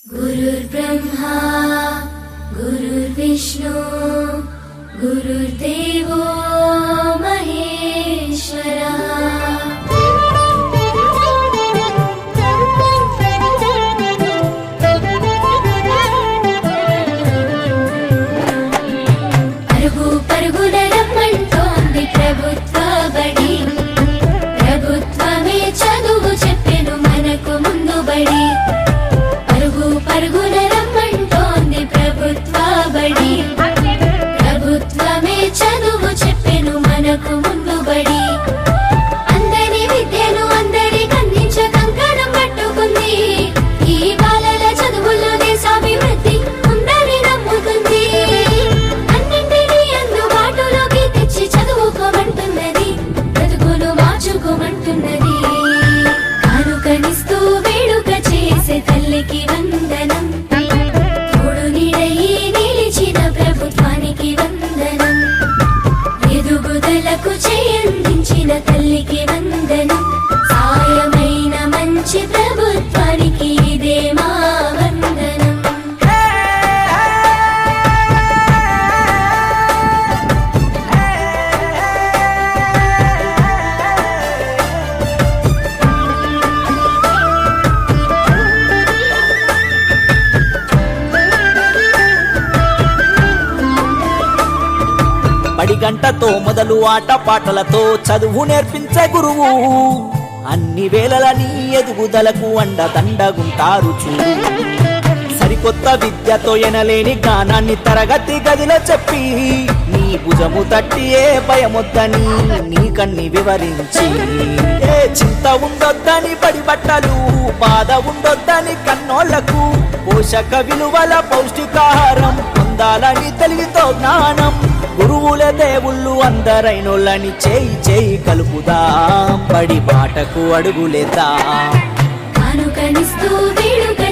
गुरुर्ब्रह्मा गुरुर्विष्णु गुरुर्देवो महेश्वरा। పరుగు పరుగున రమ్మంటోంది ప్రభుత్వ బడి, ప్రభుత్వమే చదువు చెప్పెను మనకు ముందు బడి. పరుగు పరుగున రమ్మంటోంది ప్రభుత్వ బడి, ప్రభుత్వమే చదువు చెప్పెను మనకు ముందు బడి. అందరి విద్యను అందరికి అందించ కంకణం పట్టుకుంది, ఈ బాలల చదువుల్లో దేశాభివృద్ధి ఉందని నమ్ముతుంది. అన్నింటినీ అందుబాటులోకి తెచ్చి చదువుకోమంటున్నది, బ్రతుకును మార్చుకోమంటున్నది. కానుకనిస్తూ వేడుక చేసే తల్లికి వందనం, తోడు నీడయి నిలిచిన ప్రభుత్వానికి వందనం. ఎదుగుదలకు చేయందించిన తల్లికి వందనం, సాయమైన మంచి ప్రభుత్వానికి ఇదే మా వందనం. బడి గంటతో మొదలు ఆట పాటలతో చదువు నేర్పించే గురువు, అన్ని వేళలని ఎదుగుదలకు అండదండగుంటారు చూడు. సరికొత్త విద్యతో ఎనలేని జ్ఞానాన్ని తరగతి గదిలో చెప్పి, నీ భుజము తట్టి ఏ భయమొద్దని నీ కన్ని వివరించి, ఏ చింత ఉండొద్దని బడి బట్టలు, బాధ ఉండొద్దని కన్నోళ్లకు, పోషక విలువల పౌష్టికాహారం పొందాలని తెలివితో జ్ఞానం. గురువుల దేవుళ్ళు అందరైనోళ్ళని చేయి చేయి కలుపుదాం, బడి బాటకు అడుగులేద్దాం. కానుకనిస్తూ వేడుక